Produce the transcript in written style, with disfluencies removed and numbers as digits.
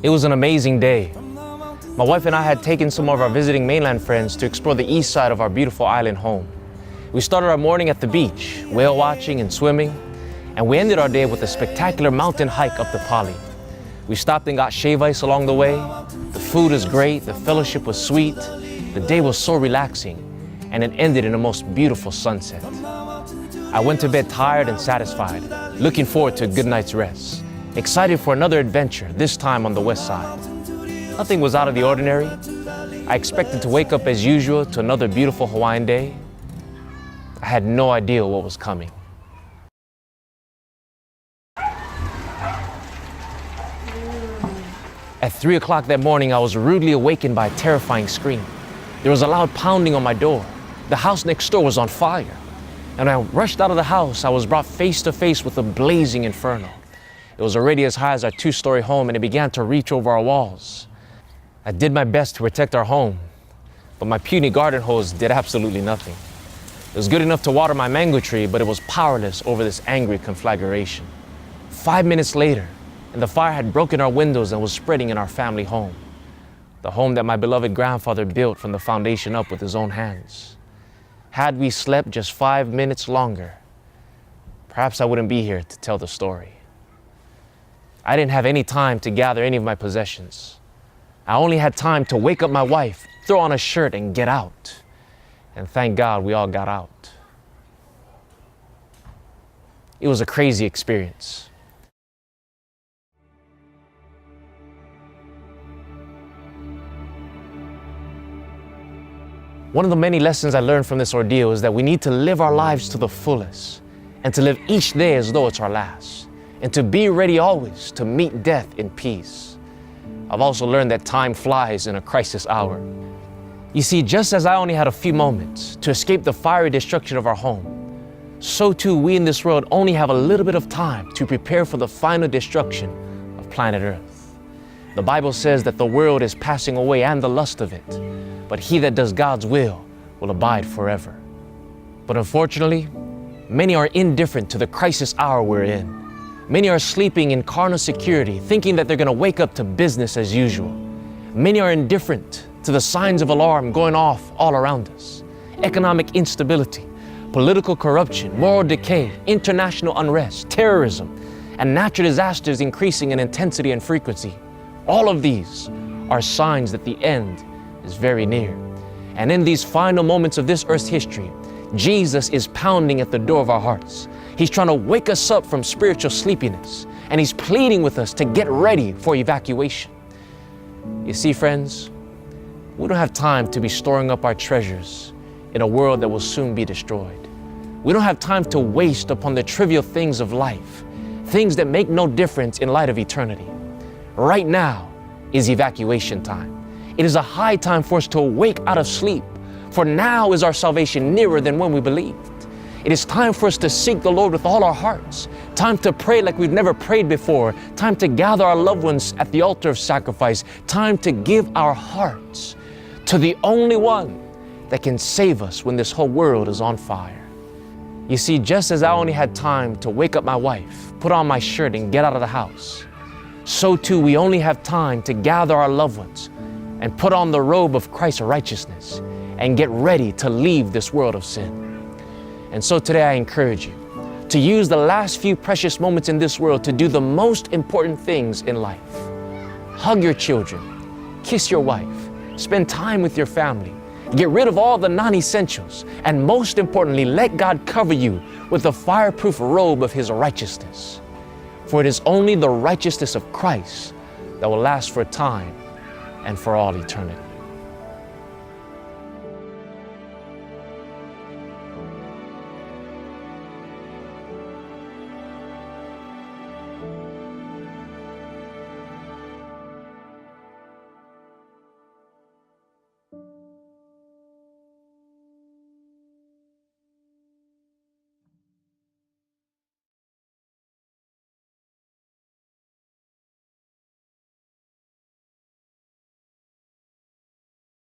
It was an amazing day. My wife and I had taken some of our visiting mainland friends to explore the east side of our beautiful island home. We started our morning at the beach, whale watching and swimming, and we ended our day with a spectacular mountain hike up the Pali. We stopped and got shave ice along the way. The food was great, the fellowship was sweet, the day was so relaxing, and it ended in a most beautiful sunset. I went to bed tired and satisfied, looking forward to a good night's rest, excited for another adventure, this time on the west side. Nothing was out of the ordinary. I expected to wake up as usual to another beautiful Hawaiian day. I had no idea what was coming. At 3 o'clock that morning, I was rudely awakened by a terrifying scream. There was a loud pounding on my door. The house next door was on fire. And when I rushed out of the house, I was brought face to face with a blazing inferno. It was already as high as our 2-story home, and it began to reach over our walls. I did my best to protect our home, but my puny garden hose did absolutely nothing. It was good enough to water my mango tree, but it was powerless over this angry conflagration. 5 minutes later, and the fire had broken our windows and was spreading in our family home. The home that my beloved grandfather built from the foundation up with his own hands. Had we slept just 5 minutes longer, perhaps I wouldn't be here to tell the story. I didn't have any time to gather any of my possessions. I only had time to wake up my wife, throw on a shirt, and get out. And thank God we all got out. It was a crazy experience. One of the many lessons I learned from this ordeal is that we need to live our lives to the fullest and to live each day as though it's our last, and to be ready always to meet death in peace. I've also learned that time flies in a crisis hour. You see, just as I only had a few moments to escape the fiery destruction of our home, so too we in this world only have a little bit of time to prepare for the final destruction of planet Earth. The Bible says that the world is passing away and the lust of it, but he that does God's will abide forever. But unfortunately, many are indifferent to the crisis hour we're in. Many are sleeping in carnal security, thinking that they're going to wake up to business as usual. Many are indifferent to the signs of alarm going off all around us. Economic instability, political corruption, moral decay, international unrest, terrorism, and natural disasters increasing in intensity and frequency. All of these are signs that the end is very near. And in these final moments of this earth's history, Jesus is pounding at the door of our hearts. He's trying to wake us up from spiritual sleepiness, and he's pleading with us to get ready for evacuation. You see, friends, we don't have time to be storing up our treasures in a world that will soon be destroyed. We don't have time to waste upon the trivial things of life, things that make no difference in light of eternity. Right now is evacuation time. It is a high time for us to awake out of sleep, for now is our salvation nearer than when we believed. It is time for us to seek the Lord with all our hearts, time to pray like we've never prayed before, time to gather our loved ones at the altar of sacrifice, time to give our hearts to the only one that can save us when this whole world is on fire. You see, just as I only had time to wake up my wife, put on my shirt, and get out of the house, so too we only have time to gather our loved ones and put on the robe of Christ's righteousness and get ready to leave this world of sin. And so today I encourage you to use the last few precious moments in this world to do the most important things in life. Hug your children, kiss your wife, spend time with your family, get rid of all the non-essentials, and most importantly, let God cover you with the fireproof robe of his righteousness. For it is only the righteousness of Christ that will last for time and for all eternity.